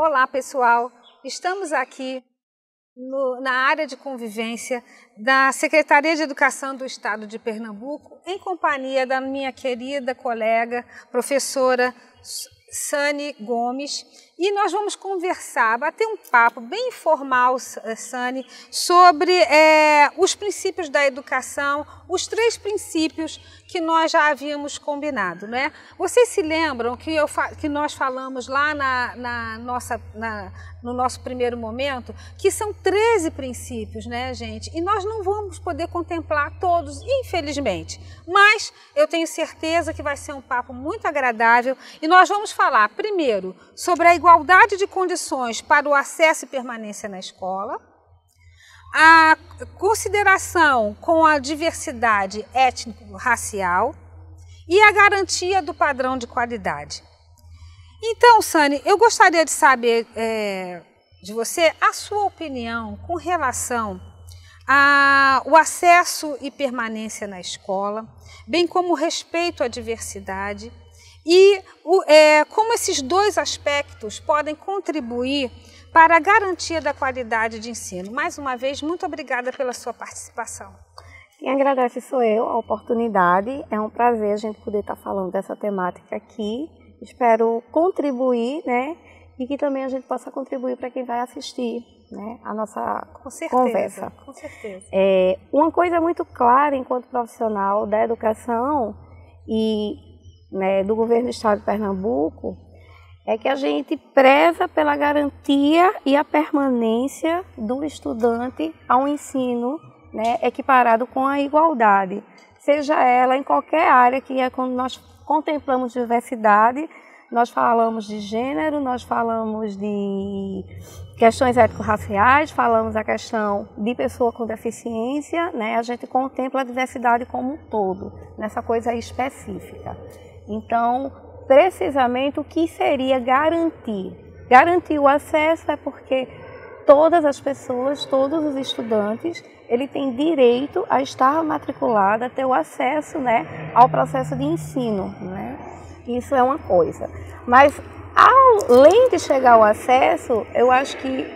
Olá, pessoal! Estamos aqui na área de convivência da Secretaria de Educação do Estado de Pernambuco, em companhia da minha querida colega, professora Sani Gomes, e nós vamos conversar, bater um papo bem informal, Sani, sobre os princípios da educação, os 3 princípios que nós já havíamos combinado, né? Vocês se lembram que nós falamos lá no nosso primeiro momento, que são 13 princípios, né, gente? E nós não vamos poder contemplar todos, infelizmente. Mas eu tenho certeza que vai ser um papo muito agradável e nós vamos falar, primeiro, sobre a igualdade de condições para o acesso e permanência na escola, a consideração com a diversidade étnico-racial e a garantia do padrão de qualidade. Então, Sani, eu gostaria de saber de você a sua opinião com relação ao acesso e permanência na escola, bem como o respeito à diversidade e como esses 2 aspectos podem contribuir para a garantia da qualidade de ensino. Mais uma vez, muito obrigada pela sua participação. Quem agradece sou eu, a oportunidade. É um prazer a gente poder estar falando dessa temática aqui. Espero contribuir, né? E que também a gente possa contribuir para quem vai assistir, né, a nossa conversa. Com certeza. Uma coisa muito clara enquanto profissional da educação e, né, do governo do Estado de Pernambuco é que a gente preza pela garantia e a permanência do estudante ao ensino, né, equiparado com a igualdade, seja ela em qualquer área, que é quando nós contemplamos diversidade, nós falamos de gênero, nós falamos de questões étnico-raciais, falamos a questão de pessoa com deficiência, né? A gente contempla a diversidade como um todo, nessa coisa específica. Então, precisamente o que seria garantir? Garantir o acesso é porque todas as pessoas, todos os estudantes, ele tem direito a estar matriculado, a ter o acesso, né, ao processo de ensino, né? Isso é uma coisa. Mas, além de chegar ao acesso, eu acho que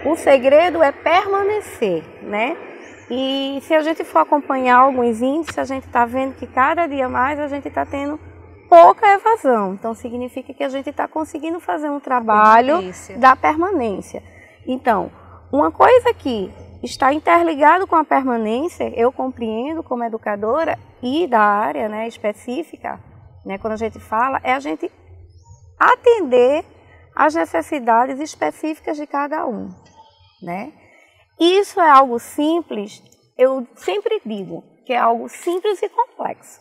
o segredo é permanecer, né? E se a gente for acompanhar alguns índices, a gente está vendo que cada dia mais a gente está tendo pouca evasão. Então, significa que a gente está conseguindo fazer um trabalho da permanência. Então, uma coisa que está interligado com a permanência, eu compreendo como educadora e da área, né, específica, né, quando a gente fala, é a gente atender às necessidades específicas de cada um, né? Isso é algo simples, eu sempre digo que é algo simples e complexo,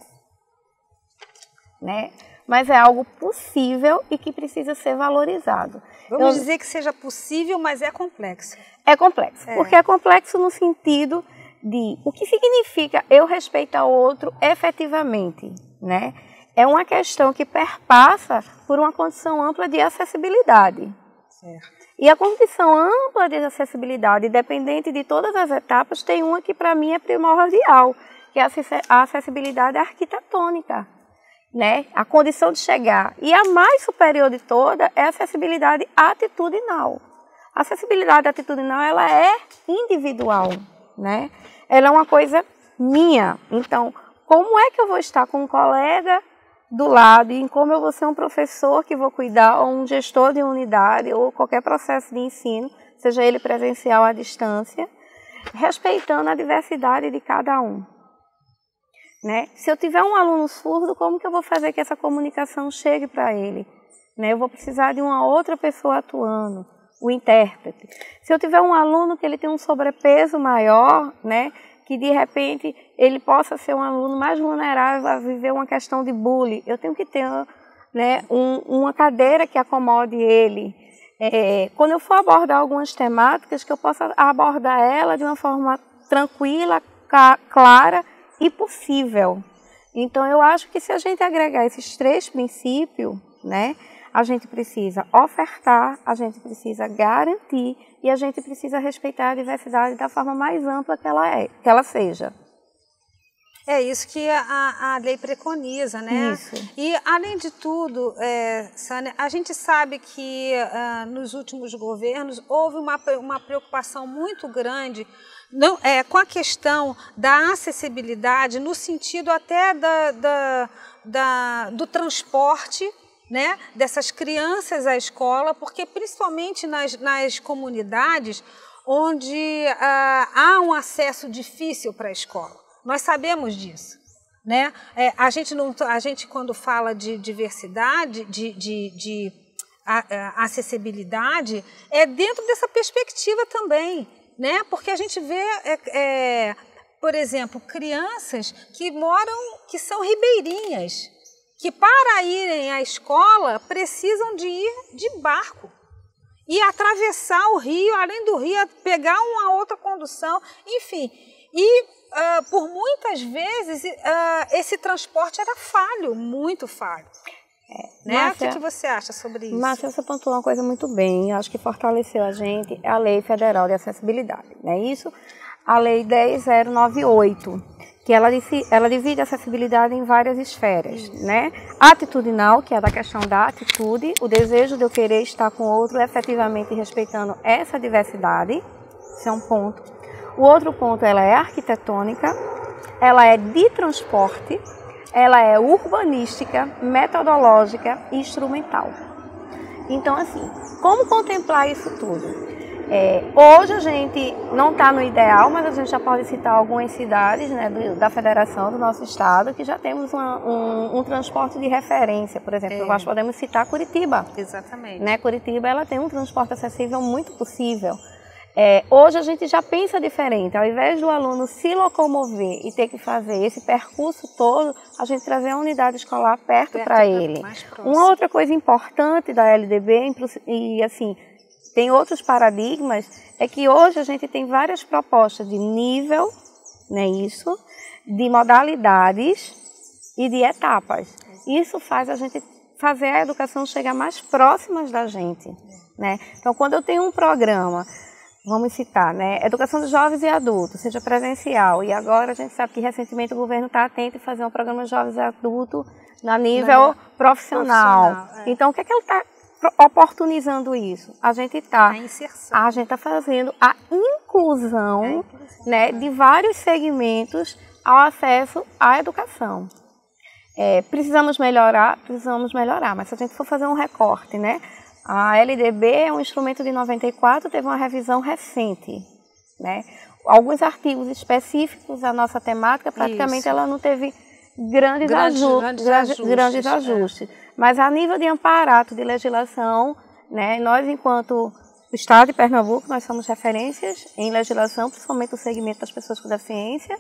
né? Mas é algo possível e que precisa ser valorizado. Vamos dizer que seja possível, mas é complexo. É complexo, porque é complexo no sentido de o que significa eu respeitar o outro efetivamente, né? É uma questão que perpassa por uma condição ampla de acessibilidade. Certo. E a condição ampla de acessibilidade, independente de todas as etapas, tem uma que para mim é primordial, que é a acessibilidade arquitetônica, né? A condição de chegar. E a mais superior de toda é a acessibilidade atitudinal. A acessibilidade atitudinal, ela é individual, né? Ela é uma coisa minha. Então, como é que eu vou estar com um colega do lado e como eu vou ser um professor que vou cuidar, ou um gestor de unidade, ou qualquer processo de ensino, seja ele presencial à distância, respeitando a diversidade de cada um, né? Se eu tiver um aluno surdo, como que eu vou fazer que essa comunicação chegue para ele, né? Eu vou precisar de uma outra pessoa atuando, o intérprete. Se eu tiver um aluno que ele tem um sobrepeso maior, né, que de repente ele possa ser um aluno mais vulnerável a viver uma questão de bullying, eu tenho que ter, né, uma cadeira que acomode ele. Quando eu for abordar algumas temáticas, que eu possa abordar ela de uma forma tranquila, clara e possível. Então, eu acho que se a gente agregar esses 3 princípios, né, a gente precisa ofertar, a gente precisa garantir e a gente precisa respeitar a diversidade da forma mais ampla que ela seja. É isso que a lei preconiza, né? Isso. E, além de tudo, Sânia, a gente sabe que nos últimos governos houve uma preocupação muito grande com a questão da acessibilidade, no sentido até do transporte, né, dessas crianças à escola, porque principalmente nas comunidades onde há um acesso difícil para a escola. Nós sabemos disso, né? A gente quando fala de diversidade, de acessibilidade, é dentro dessa perspectiva também, né? Porque a gente vê, por exemplo, crianças que são ribeirinhas, que para irem à escola precisam de ir de barco e atravessar o rio, além do rio, pegar uma outra condução, enfim. E por muitas vezes esse transporte era falho, muito falho. Né? Márcia, o que você acha sobre isso? Márcia, você pontuou uma coisa muito bem, acho que fortaleceu a gente, a Lei Federal de Acessibilidade, não é isso? A Lei 10.098, que ela divide a acessibilidade em várias esferas, né? Atitudinal, que é da questão da atitude, o desejo de eu querer estar com o outro efetivamente respeitando essa diversidade, esse é um ponto. O outro ponto, ela é arquitetônica, ela é de transporte, ela é urbanística, metodológica e instrumental. Então, assim, como contemplar isso tudo? Hoje a gente não está no ideal, mas a gente já pode citar algumas cidades, né, da federação, do nosso estado, que já temos um transporte de referência. Por exemplo, nós podemos citar Curitiba. Exatamente. Né? Curitiba ela tem um transporte acessível muito possível. Hoje a gente já pensa diferente, ao invés do aluno se locomover e ter que fazer esse percurso todo, a gente trazer a unidade escolar perto para ele. Uma outra coisa importante da LDB, e assim, tem outros paradigmas, é que hoje a gente tem várias propostas de nível, né, isso, de modalidades e de etapas. Isso faz a gente fazer a educação chegar mais próximas da gente, né? Então, quando eu tenho um programa, vamos citar, né, educação de jovens e adultos, seja presencial, e agora a gente sabe que recentemente o governo está atento em fazer um programa de jovens e adultos a nível profissional. Então, o que é que ele está oportunizando isso? A gente está fazendo a inclusão, né, de vários segmentos ao acesso à educação. Precisamos melhorar, mas se a gente for fazer um recorte, né, a LDB é um instrumento de 94, teve uma revisão recente, né? Alguns artigos específicos da nossa temática, praticamente ela não teve grandes ajustes. Mas a nível de amparato de legislação, né, nós enquanto Estado de Pernambuco, nós somos referências em legislação, principalmente no segmento das pessoas com deficiência,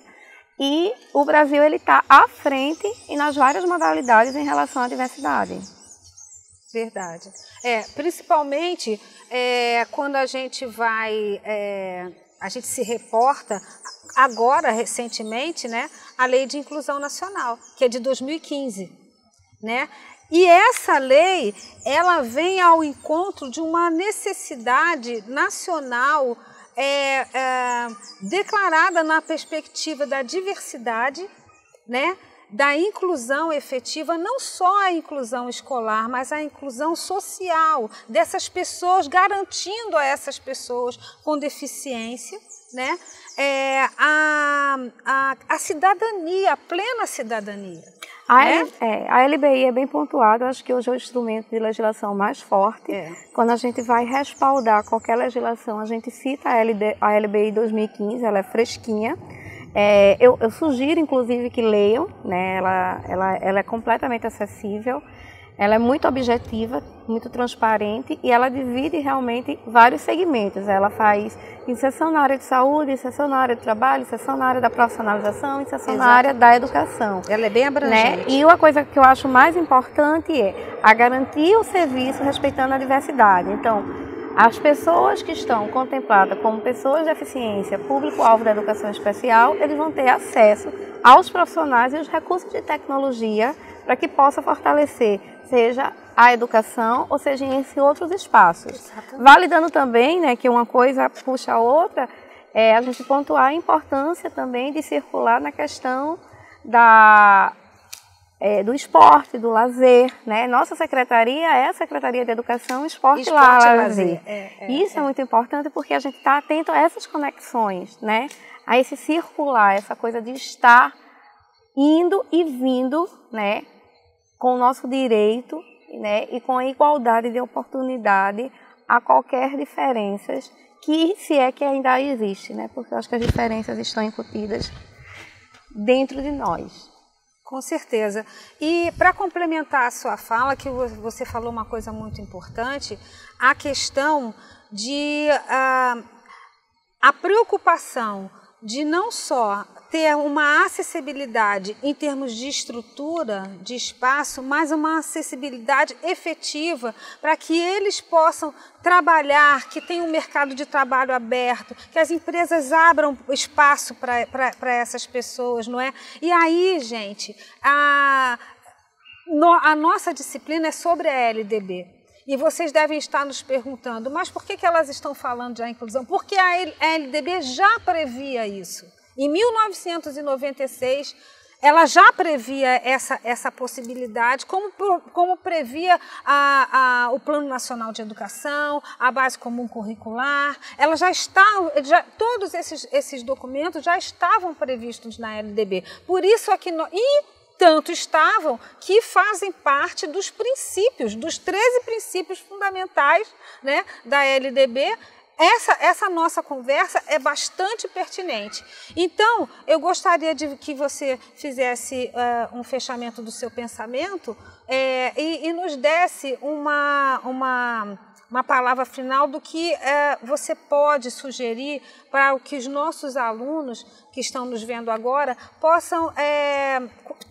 e o Brasil está à frente e nas várias modalidades em relação à diversidade. Verdade. Principalmente quando a gente se reporta, agora, recentemente, né, a Lei de Inclusão Nacional, que é de 2015, né? E essa lei, ela vem ao encontro de uma necessidade nacional declarada na perspectiva da diversidade, né? Da inclusão efetiva, não só a inclusão escolar, mas a inclusão social dessas pessoas, garantindo a essas pessoas com deficiência, né, a cidadania, a plena cidadania. A LBI é bem pontuada, acho que hoje é o instrumento de legislação mais forte. Quando a gente vai respaldar qualquer legislação, a gente cita a LBI 2015, ela é fresquinha. Eu sugiro, inclusive, que leiam, né? Ela é completamente acessível, ela é muito objetiva, muito transparente e ela divide realmente vários segmentos. Ela faz inserção na área de saúde, inserção na área de trabalho, inserção na área da profissionalização, inserção na área da educação. Ela é bem abrangente. Né? E uma coisa que eu acho mais importante é a garantir o serviço respeitando a diversidade. Então, as pessoas que estão contempladas como pessoas de deficiência, público-alvo da educação especial, eles vão ter acesso aos profissionais e os recursos de tecnologia para que possa fortalecer, seja a educação ou seja em outros espaços. Exatamente. Validando também, né, que uma coisa puxa a outra, a gente pontuar a importância também de circular na questão do esporte, do lazer, né? Nossa secretaria é a Secretaria de Educação, Esporte e Lazer. Isso é muito importante porque a gente está atento a essas conexões, né? A esse circular, essa coisa de estar indo e vindo, né? Com o nosso direito, né? E com a igualdade de oportunidade a qualquer diferença que, se é que ainda existe, né? Porque eu acho que as diferenças estão incutidas dentro de nós. Com certeza. E para complementar a sua fala, que você falou uma coisa muito importante, a questão de a preocupação de não só ter uma acessibilidade em termos de estrutura, de espaço, mas uma acessibilidade efetiva para que eles possam trabalhar, que tenha um mercado de trabalho aberto, que as empresas abram espaço para essas pessoas, não é? E aí, gente, a nossa disciplina é sobre a LDB. E vocês devem estar nos perguntando, mas por que elas estão falando de inclusão? Porque a LDB já previa isso. Em 1996, ela já previa essa possibilidade, como previa o Plano Nacional de Educação, a Base Comum Curricular. Ela todos esses documentos já estavam previstos na LDB. Por isso aqui tanto estavam que fazem parte dos princípios, dos 13 princípios fundamentais, né, da LDB. Essa nossa conversa é bastante pertinente. Então, eu gostaria de que você fizesse um fechamento do seu pensamento e nos desse uma palavra final do que você pode sugerir para que os nossos alunos que estão nos vendo agora possam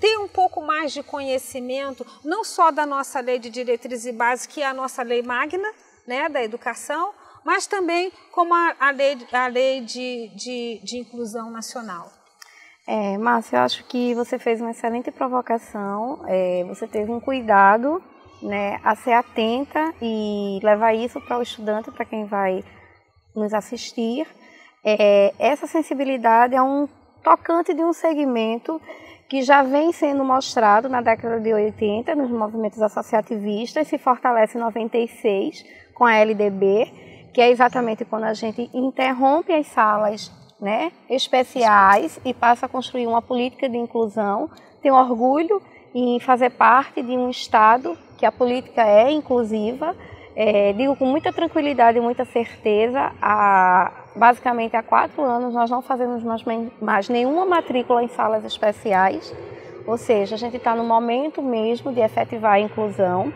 ter um pouco mais de conhecimento, não só da nossa lei de diretrizes e bases, que é a nossa lei magna, né, da educação, mas também como a lei de inclusão nacional. Márcia, eu acho que você fez uma excelente provocação, você teve um cuidado, né, a ser atenta e levar isso para o estudante, para quem vai nos assistir. Essa sensibilidade é um tocante de um segmento que já vem sendo mostrado na década de 80 nos movimentos associativistas, se fortalece em 96 com a LDB, que é exatamente quando a gente interrompe as salas, né, especiais e passa a construir uma política de inclusão. Tenho orgulho em fazer parte de um Estado que a política é inclusiva. Digo com muita tranquilidade e muita certeza, basicamente há 4 anos nós não fazemos mais nenhuma matrícula em salas especiais, ou seja, a gente está no momento mesmo de efetivar a inclusão.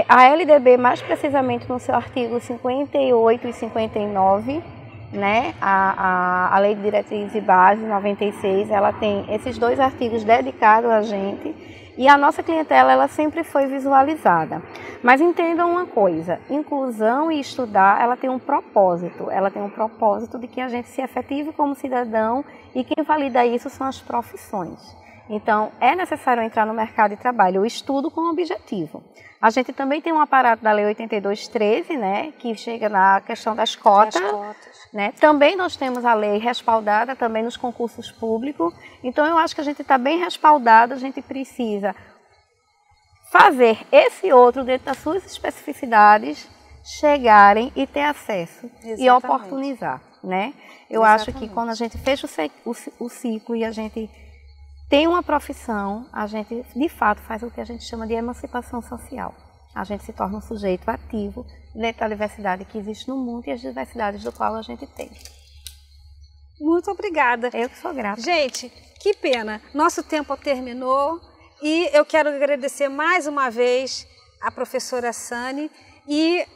A LDB, mais precisamente no seu artigo 58 e 59, né, a Lei de Diretrizes e Bases 96, ela tem esses 2 artigos dedicados a gente. E a nossa clientela, ela sempre foi visualizada. Mas entendam uma coisa, inclusão e estudar, ela tem um propósito. Ela tem um propósito de que a gente se efetive como cidadão e quem valida isso são as profissões. Então, é necessário entrar no mercado de trabalho, o estudo com objetivo. A gente também tem um aparato da Lei 8213, né, que chega na questão das cotas. Né? Também nós temos a lei respaldada também nos concursos públicos. Então, eu acho que a gente está bem respaldado, a gente precisa fazer esse outro dentro das suas especificidades, chegarem e ter acesso. Exatamente. E oportunizar. Né? Eu acho que quando a gente fecha o ciclo e a gente tem uma profissão, a gente, de fato, faz o que a gente chama de emancipação social. A gente se torna um sujeito ativo dentro da diversidade que existe no mundo e as diversidades do qual a gente tem. Muito obrigada. Eu que sou grata. Gente, que pena. Nosso tempo terminou e eu quero agradecer mais uma vez a professora Sani e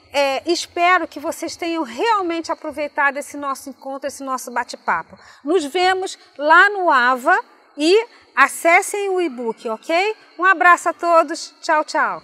espero que vocês tenham realmente aproveitado esse nosso encontro, esse nosso bate-papo. Nos vemos lá no AVA e acessem o e-book, ok? Um abraço a todos. Tchau, tchau.